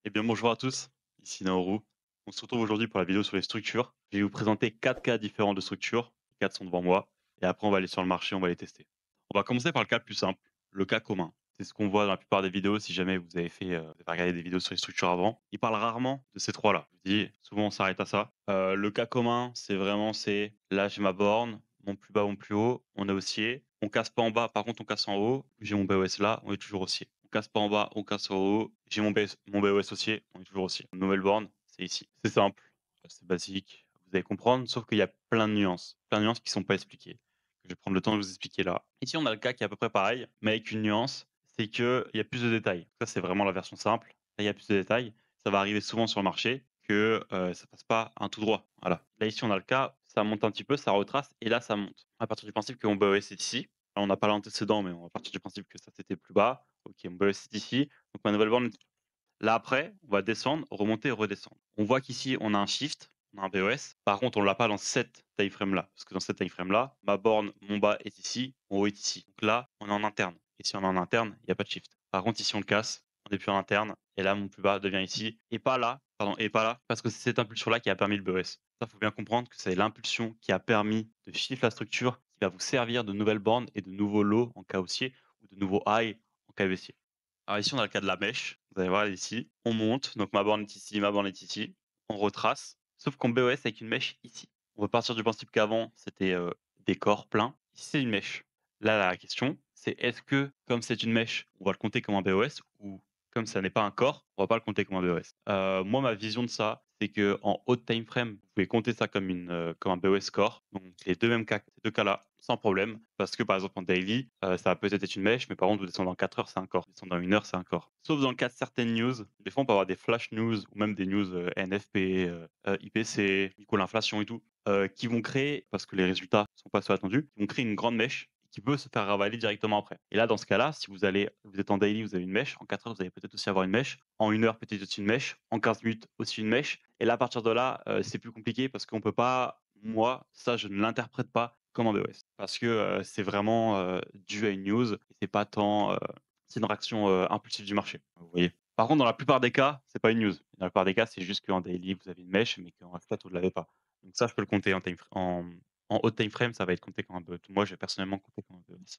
Eh bien, bonjour à tous, ici Naoru. On se retrouve aujourd'hui pour la vidéo sur les structures. Je vais vous présenter 4 cas différents de structures. Les 4 sont devant moi. Et après, on va aller sur le marché, on va les tester. On va commencer par le cas le plus simple, le cas commun. C'est ce qu'on voit dans la plupart des vidéos. Si jamais vous avez regardé des vidéos sur les structures avant, ils parlent rarement de ces trois-là. Je vous dis, souvent on s'arrête à ça. Le cas commun, c'est là j'ai ma borne, mon plus bas, mon plus haut, on est haussier. On casse pas en bas, par contre on casse en haut. J'ai mon BOS là, on est toujours haussier. On casse pas en bas, on casse en haut. J'ai mon BOS haussier, on est toujours haussier. Nouvelle borne, c'est ici. C'est simple, c'est basique. Vous allez comprendre, sauf qu'il y a plein de nuances qui sont pas expliquées. Je vais prendre le temps de vous expliquer là. Ici, on a le cas qui est à peu près pareil, mais avec une nuance, c'est qu'il y a plus de détails. Ça, c'est vraiment la version simple. Là, il y a plus de détails. Ça va arriver souvent sur le marché que ça passe pas un tout droit. Voilà. Là, ici, on a le cas, ça monte un petit peu, ça retrace, et là, ça monte. À partir du principe que mon BOS est ici. Là, on n'a pas l'antécédent, mais on va partir du principe que ça, c'était plus bas. Ok, mon BOS est ici. Donc, ma nouvelle borne. Là, après, on va descendre, remonter, redescendre. On voit qu'ici, on a un shift, on a un BOS. Par contre, on l'a pas dans cette time frame là. Parce que dans cette time frame là, ma borne, mon bas est ici, mon haut est ici. Donc là, on est en interne. Et si on est en interne, il n'y a pas de shift. Par contre, ici, on le casse, on n'est plus en interne. Et là, mon plus bas devient ici. Et pas là, pardon, et pas là, parce que c'est cette impulsion-là qui a permis le BOS. Ça, faut bien comprendre que c'est l'impulsion qui a permis de shift la structure, qui va vous servir de nouvelles bornes et de nouveaux lows en cas haussier ou de nouveaux highs en cas baissier. Alors ici, on a le cas de la mèche. Vous allez voir ici. On monte, donc ma borne est ici, ma borne est ici. On retrace, sauf qu'on BOS avec une mèche ici. On va partir du principe qu'avant, c'était des corps pleins. Ici, c'est une mèche. Là, la question, c'est est-ce que, comme c'est une mèche, on va le compter comme un BOS ou comme ça n'est pas un corps, on va pas le compter comme un BOS. Moi, ma vision de ça, c'est que en haute time frame, vous pouvez compter ça comme comme un BOS core. Donc les deux mêmes cas, ces deux cas-là, sans problème, parce que par exemple en daily, ça va peut-être être une mèche, mais par contre vous descendez en 4 heures, c'est un core. Vous descendez en 1 heure, c'est un core. Sauf dans le cas de certaines news, des fois on peut avoir des flash news ou même des news NFP, IPC, Nico l'inflation et tout, qui vont créer, parce que les résultats sont pas ceux attendus, qui vont créer une grande mèche qui peut se faire ravaler directement après. Et là, dans ce cas-là, si vous êtes en daily, vous avez une mèche. En 4 heures, vous allez peut-être aussi avoir une mèche. En 1 heure, peut-être aussi une mèche. En 15 minutes, aussi une mèche. Et là, à partir de là, c'est plus compliqué parce qu'on peut pas, moi, ça, je ne l'interprète pas comme un BOS. Parce que c'est vraiment dû à une news et c'est pas tant, c'est une réaction impulsive du marché. Vous voyez. Par contre, dans la plupart des cas, c'est pas une news. Dans la plupart des cas, c'est juste qu'en daily, vous avez une mèche, mais qu'en f vous ne l'avez pas. Donc ça, je peux le compter en haute time frame, ça va être compté comme un BOS. Moi, je vais personnellement compter comme un BOS.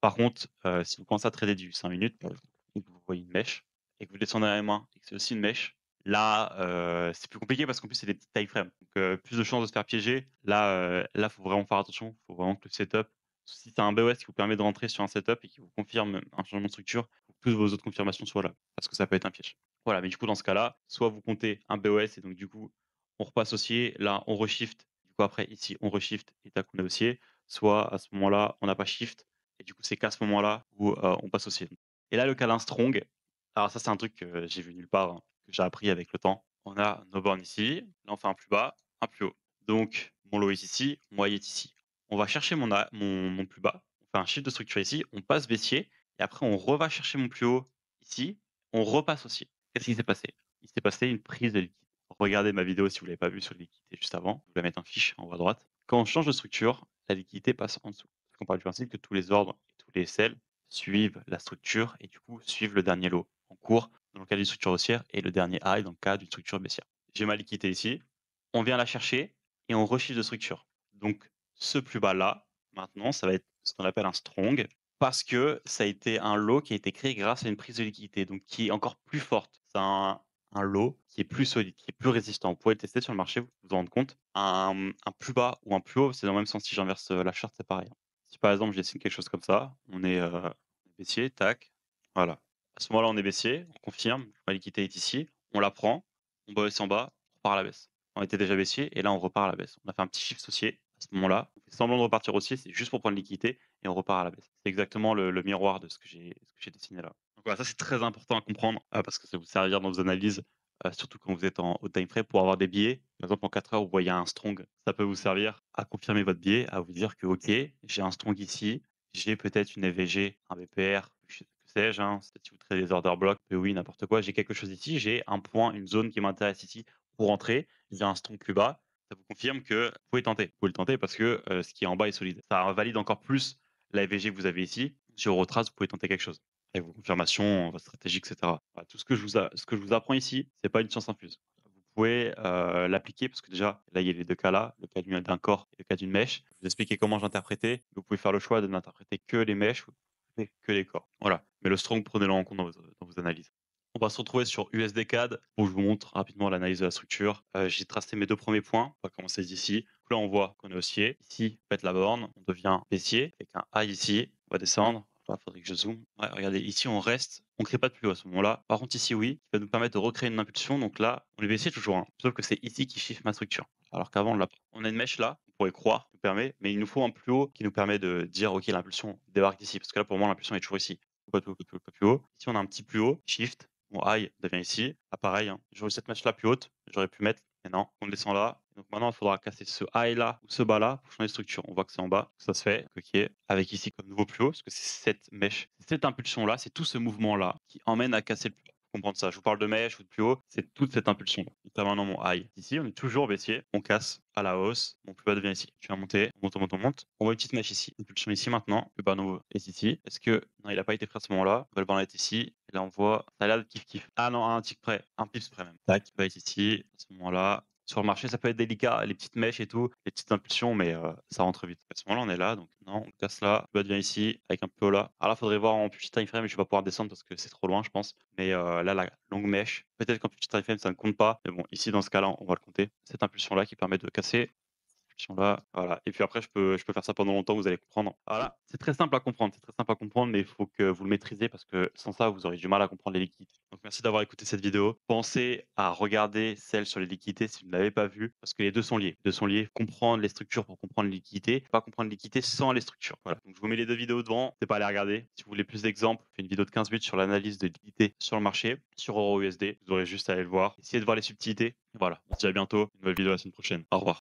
Par contre, si vous commencez à trader du 5 minutes, par exemple, et que vous voyez une mèche et que vous descendez à M1 et que c'est aussi une mèche, là, c'est plus compliqué parce qu'en plus, c'est des petits time frames. Donc, plus de chances de se faire piéger. Là, faut vraiment faire attention. Faut vraiment que le setup, si c'est un BOS qui vous permet de rentrer sur un setup et qui vous confirme un changement de structure, faut que toutes vos autres confirmations soient là parce que ça peut être un piège. Voilà, mais du coup, dans ce cas-là, soit vous comptez un BOS et donc du coup, on repasse haussier. Là, on reshift. Du coup, après, ici, on reshift et tac, on est haussier. Soit à ce moment-là, on n'a pas shift et du coup, c'est qu'à ce moment-là où on passe au ciel. Et là, le câlin strong, alors ça, c'est un truc que j'ai vu nulle part, hein, que j'ai appris avec le temps. On a nos bornes ici, là, on fait un plus bas, un plus haut. Donc, mon low est ici, mon high est ici. On va chercher mon plus bas, on fait un chiffre de structure ici, on passe baissier, et après, on va chercher mon plus haut ici, on repasse aussi. Qu'est-ce qui s'est passé? Il s'est passé une prise de liquide. Regardez ma vidéo si vous ne l'avez pas vue sur la liquidité juste avant. Je vais la mettre en fiche en haut à droite. Quand on change de structure, la liquidité passe en dessous. Parce qu'on part du principe que tous les ordres et tous les sels suivent la structure et du coup suivent le dernier lot en cours dans le cas d'une structure haussière et le dernier high dans le cas d'une structure baissière. J'ai ma liquidité ici, on vient la chercher et on rechiffre de structure. Donc ce plus bas là, maintenant, ça va être ce qu'on appelle un strong parce que ça a été un lot qui a été créé grâce à une prise de liquidité, donc qui est encore plus forte. C'est un lot qui est plus solide, qui est plus résistant. Vous pouvez le tester sur le marché, vous rendre compte. Un plus bas ou un plus haut, c'est dans le même sens. Si j'inverse la charte, c'est pareil. Si par exemple, je dessine quelque chose comme ça, on est baissier, tac, voilà. À ce moment-là, on est baissier, on confirme, la liquidité est ici, on la prend, on baisse en bas, on repart à la baisse. On était déjà baissier et là, on repart à la baisse. On a fait un petit shift haussier à ce moment-là. On fait semblant de repartir haussier, c'est juste pour prendre liquidité et on repart à la baisse. C'est exactement le miroir de ce que j'ai dessiné là. Donc voilà, ça c'est très important à comprendre parce que ça va vous servir dans vos analyses, surtout quand vous êtes en haut time frame pour avoir des billets. Par exemple, en 4 heures, vous voyez un strong, ça peut vous servir à confirmer votre billet, à vous dire que OK, j'ai un strong ici, j'ai peut-être une FVG, un BPR, que sais-je, hein, si vous tradez des order blocks, oui, n'importe quoi, j'ai quelque chose ici, j'ai un point, une zone qui m'intéresse ici pour rentrer, j'ai un strong plus bas, ça vous confirme que vous pouvez tenter. Vous pouvez le tenter parce que ce qui est en bas est solide. Ça valide encore plus la FVG que vous avez ici. Sur retrace, vous pouvez tenter quelque chose avec vos confirmations, votre stratégie, etc. Voilà. Enfin, tout ce que je vous apprends ici, c'est pas une science infuse. Vous pouvez, l'appliquer parce que déjà, là, il y a les 2 cas là, le cas d'un corps et le cas d'une mèche. Je vous expliquer comment j'interprétais. Vous pouvez faire le choix de n'interpréter que les mèches ou que les corps. Voilà. Mais le strong, prenez-le en compte dans vos analyses. On va se retrouver sur USD-CAD où je vous montre rapidement l'analyse de la structure. J'ai tracé mes 2 premiers points. On va commencer d'ici. Donc là, on voit qu'on est haussier. Ici, pète la borne, on devient baissier avec un high ici. On va descendre. Là, faudrait que je zoome. Ouais, regardez, ici, on reste. On crée pas de plus haut à ce moment-là. Par contre, ici, oui, qui va nous permettre de recréer une impulsion. Donc là, on est baissier toujours, hein. Sauf que c'est ici qui chiffre ma structure. Alors qu'avant, on l'a pas. On a une mèche là, on pourrait croire, qui nous permet, mais il nous faut un plus haut qui nous permet de dire, OK, l'impulsion débarque d'ici. Parce que là, pour moi, l'impulsion est toujours ici. Pas plus haut, pas plus haut, pas plus haut. Ici, on a un petit plus haut, shift. Mon high devient ici. Ah, pareil, hein. J'aurais eu cette mèche là plus haute. J'aurais pu mettre, mais non, on descend là. Donc maintenant, il faudra casser ce high là ou ce bas là pour changer de structure. On voit que c'est en bas, que ça se fait, OK. Avec ici comme nouveau plus haut, parce que c'est cette mèche, c'est cette impulsion là, c'est tout ce mouvement là qui emmène à casser le plus haut. Faut comprendre ça. Je vous parle de mèche ou de plus haut, c'est toute cette impulsion là. Donc là maintenant mon high. Ici, on est toujours baissier, on casse à la hausse, mon plus bas devient ici. Je viens monter, on monte, on monte, on monte. On voit une petite mèche ici, impulsion ici maintenant, le bas nouveau est ici. Est-ce que non, il n'a pas été pris à ce moment-là? On va le voir être ici. Et là, on voit, ça a l'air de kiff kiff. Ah non, à un tic près, un pips près même. Tac, il va être ici, à ce moment-là. Sur le marché, ça peut être délicat, les petites mèches et tout, les petites impulsions, mais ça rentre vite. À ce moment-là, on est là, donc non, on casse là, le bas devient ici, avec un peu là. Alors là, faudrait voir en petit time frame, mais je vais pas pouvoir descendre parce que c'est trop loin, je pense. Mais là, la longue mèche, peut-être qu'en petit time frame, ça ne compte pas. Mais bon, ici, dans ce cas-là, on va le compter. Cette impulsion-là qui permet de casser là, voilà. Et puis après, je peux faire ça pendant longtemps, vous allez comprendre. Voilà, c'est très simple à comprendre, c'est très simple à comprendre, mais il faut que vous le maîtrisez parce que sans ça, vous aurez du mal à comprendre les liquidités. Donc merci d'avoir écouté cette vidéo. Pensez à regarder celle sur les liquidités si vous ne l'avez pas vue, parce que les 2 sont liés. Les 2 sont liés. Comprendre les structures pour comprendre les liquidités, pas comprendre les liquidités sans les structures. Voilà. Donc je vous mets les 2 vidéos devant, n'hésitez pas à les regarder. Si vous voulez plus d'exemples, je fais une vidéo de 15 minutes sur l'analyse de liquidités sur le marché, sur Euro USD. Vous aurez juste à aller le voir. Essayez de voir les subtilités. Voilà. On se dit à bientôt. Une nouvelle vidéo la semaine prochaine. Au revoir.